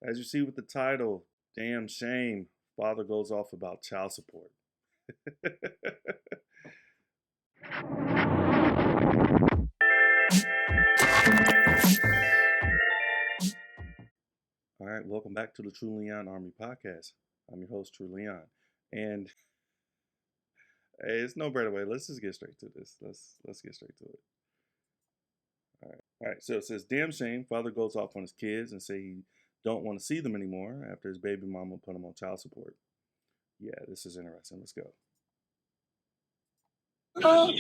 As you see with the title, damn shame, father goes off about child support. All right, welcome back to the True Leon Army podcast. I'm your host, True Leon. And hey, it's no better way. Let's just get straight to this. Let's get straight to it. All right. All right. So it says, damn shame, father goes off on his kids and say he don't want to see them anymore after his baby mama put him on child support. Yeah, this is interesting. Let's go. Why,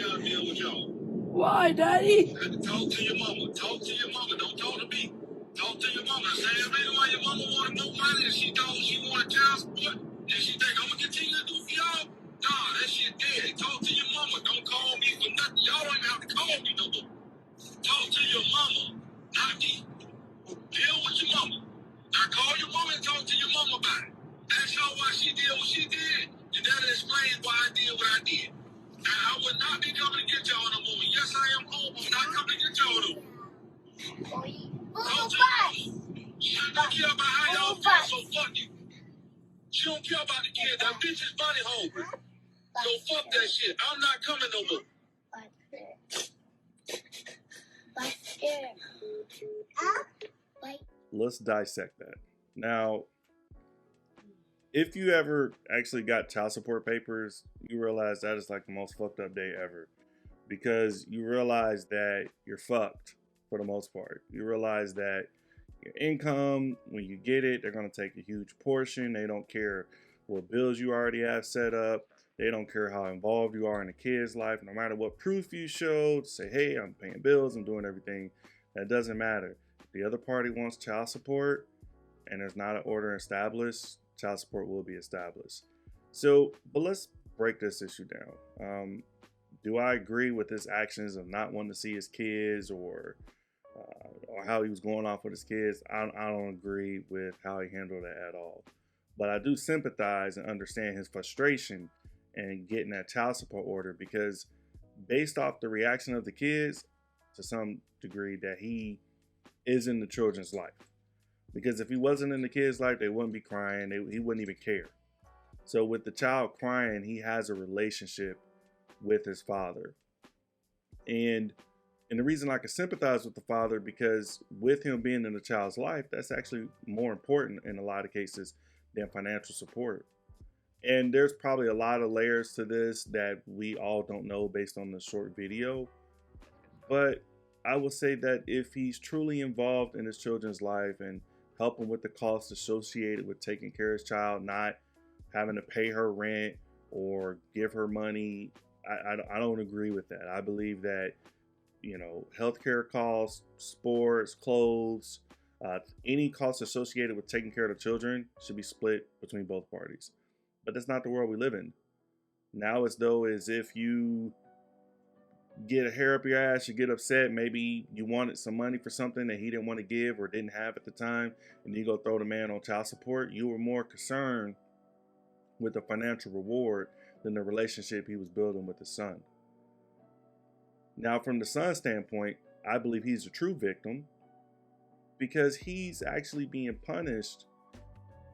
Daddy? Talk to your mama. Talk to your mama. Don't talk to me. Talk to your mama. The same reason why your mama wanted more money and she thought she wanted child support. And she think I'm gonna continue to do for y'all. Nah, that shit dead. Talk to your mama. Don't call me for nothing. Y'all don't even have to call me no more. Talk to your mama, not me. Deal with your mama. Now call your mama and talk to your mama about it. Ask her why she did what she did. And that'll explain why I did what I did. Now, I would not be coming to get y'all no more. Yes, I am home. I'm not coming to get y'all no more. Talk to your mama. She don't care about how y'all feel, so fuck you. She don't care about the kids. That bitch is money hungry. So fuck that shit. I'm not coming no more. Let's dissect that. Now, if you ever actually got child support papers, you realize that is like the most fucked up day ever. Because you realize that you're fucked for the most part. You realize that your income, when you get it, they're going to take a huge portion. They don't care what bills you already have set up. They don't care how involved you are in the kid's life. No matter what proof you show, say, hey, I'm paying bills, I'm doing everything. That doesn't matter. If the other party wants child support and there's not an order established, child support will be established. So, but let's break this issue down. Do I agree with his actions of not wanting to see his kids or how he was going off with his kids? I don't agree with how he handled it at all. But I do sympathize and understand his frustration and getting that child support order, because based off the reaction of the kids, to some degree, that he is in the children's life. Because if he wasn't in the kid's life, they wouldn't be crying. He wouldn't even care. So with the child crying, he has a relationship with his father. And the reason I can sympathize with the father, because with him being in the child's life, that's actually more important in a lot of cases than financial support. And there's probably a lot of layers to this that we all don't know based on the short video. But I will say that if he's truly involved in his children's life and helping with the costs associated with taking care of his child, not having to pay her rent or give her money, I don't agree with that. I believe that, healthcare costs, sports, clothes, any costs associated with taking care of the children should be split between both parties. But that's not the world we live in. Now it's though as if you get a hair up your ass, you get upset, maybe you wanted some money for something that he didn't want to give or didn't have at the time, and you go throw the man on child support. You were more concerned with the financial reward than the relationship he was building with his son. Now, from the son's standpoint, I believe he's a true victim because he's actually being punished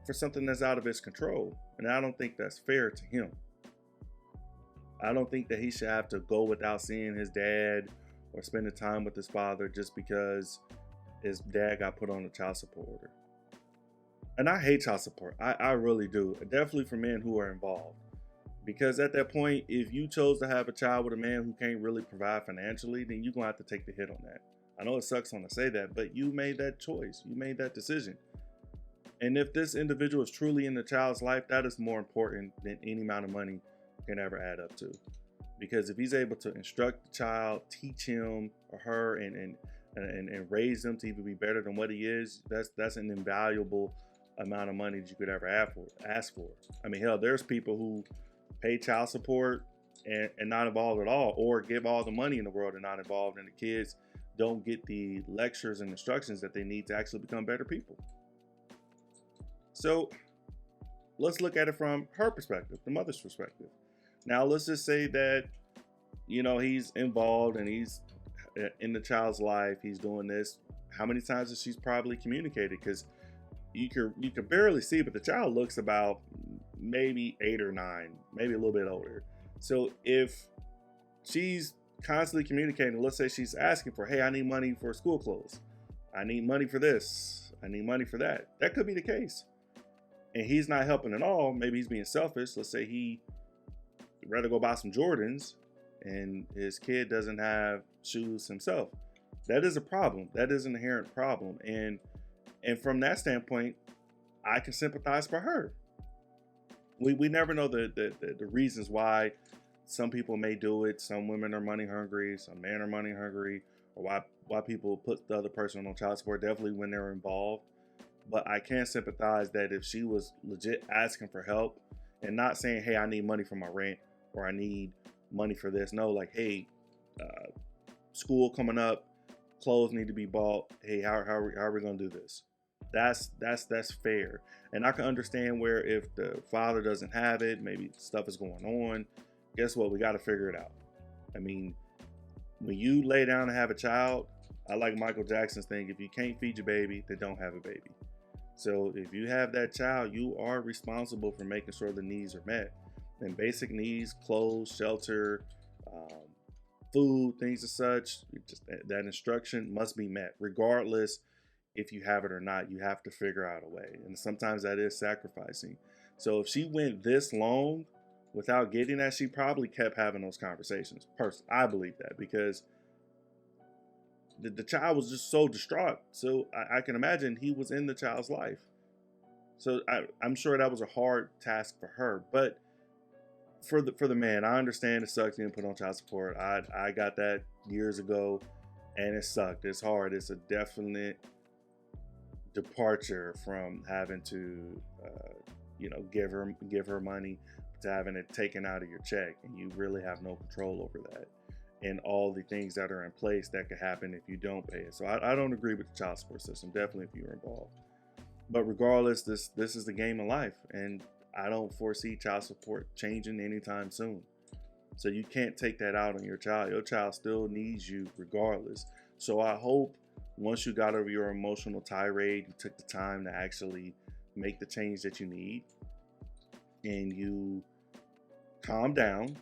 for something that's out of his control. And I don't think that's fair to him. I don't think that he should have to go without seeing his dad or spending time with his father just because his dad got put on a child support order. And I hate child support. I really do. Definitely for men who are involved. Because at that point, if you chose to have a child with a man who can't really provide financially, then you're going to have to take the hit on that. I know it sucks when I say that, but you made that choice. You made that decision. And if this individual is truly in the child's life, that is more important than any amount of money can ever add up to. Because if he's able to instruct the child, teach him or her, and raise them to even be better than what he is, that's an invaluable amount of money that you could ever ask for. I mean, hell, there's people who pay child support and not involved at all, or give all the money in the world and not involved, and the kids don't get the lectures and instructions that they need to actually become better people. So let's look at it from her perspective, the mother's perspective. Now, let's just say that, he's involved and he's in the child's life. He's doing this. How many times has she's probably communicated? Because you can barely see, but the child looks about maybe 8 or 9, maybe a little bit older. So if she's constantly communicating, let's say she's asking for, hey, I need money for school clothes, I need money for this, I need money for that. That could be the case. And he's not helping at all. Maybe he's being selfish. Let's say he rather go buy some Jordans and his kid doesn't have shoes himself. That is a problem. That is an inherent problem. And from that standpoint, I can sympathize for her. We never know the reasons why some people may do it. Some women are money hungry, some men are money hungry, or why people put the other person on child support, definitely when they're involved. But I can sympathize that if she was legit asking for help and not saying, hey, I need money for my rent or I need money for this. No, like, hey, school coming up, clothes need to be bought. Hey, how are we going to do this? That's fair. And I can understand where if the father doesn't have it, maybe stuff is going on. Guess what? We got to figure it out. I mean, when you lay down and have a child, I like Michael Jackson's thing. If you can't feed your baby, then don't have a baby. So if you have that child, you are responsible for making sure the needs are met. And basic needs, clothes, shelter, food, things as such, just that instruction must be met. Regardless if you have it or not, you have to figure out a way. And sometimes that is sacrificing. So if she went this long without getting that, she probably kept having those conversations. Personally, I believe that because the child was just so distraught. So I can imagine he was in the child's life. So I'm sure that was a hard task for her. But for the man, I understand it sucks being put on child support. I got that years ago, and it sucked. It's hard. It's a definite departure from having to, give her money to having it taken out of your check, and you really have no control over that. And all the things that are in place that could happen if you don't pay it. So I don't agree with the child support system, definitely if you're involved. But regardless, this is the game of life. And I don't foresee child support changing anytime soon. So you can't take that out on your child. Your child still needs you regardless. So I hope once you got over your emotional tirade, you took the time to actually make the change that you need. And you calm down,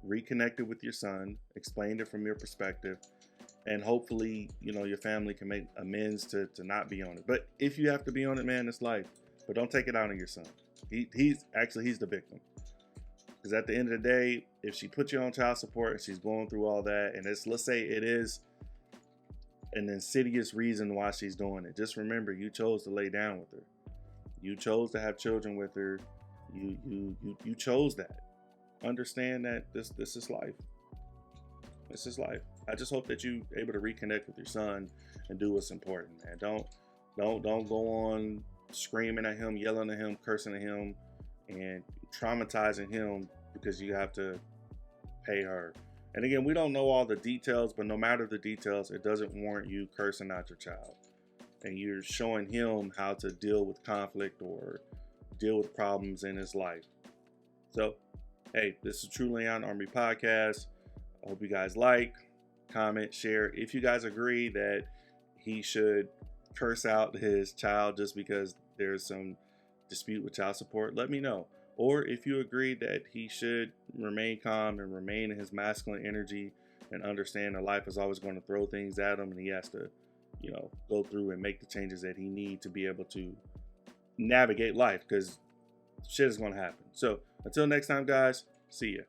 reconnected with your son, explained it from your perspective, and hopefully, your family can make amends to not be on it. But if you have to be on it, man, it's life. But don't take it out on your son. He's the victim. Because at the end of the day, if she put you on child support and she's going through all that, and let's say it is an insidious reason why she's doing it, just remember, you chose to lay down with her. You chose to have children with her. You chose that. Understand that this is life. This is life. I just hope that you're able to reconnect with your son and do what's important, man. Don't go on screaming at him, yelling at him, cursing at him, and traumatizing him because you have to pay her. And again, we don't know all the details, but no matter the details, it doesn't warrant you cursing out your child. And you're showing him how to deal with conflict or deal with problems in his life. So, hey, this is True Leon Army Podcast. I hope you guys like, comment, share. If you guys agree that he should curse out his child just because there's some dispute with child support, let me know. Or if you agree that he should remain calm and remain in his masculine energy and understand that life is always going to throw things at him and he has to, go through and make the changes that he needs to be able to navigate life, because shit is going to happen. So until next time, guys, see ya.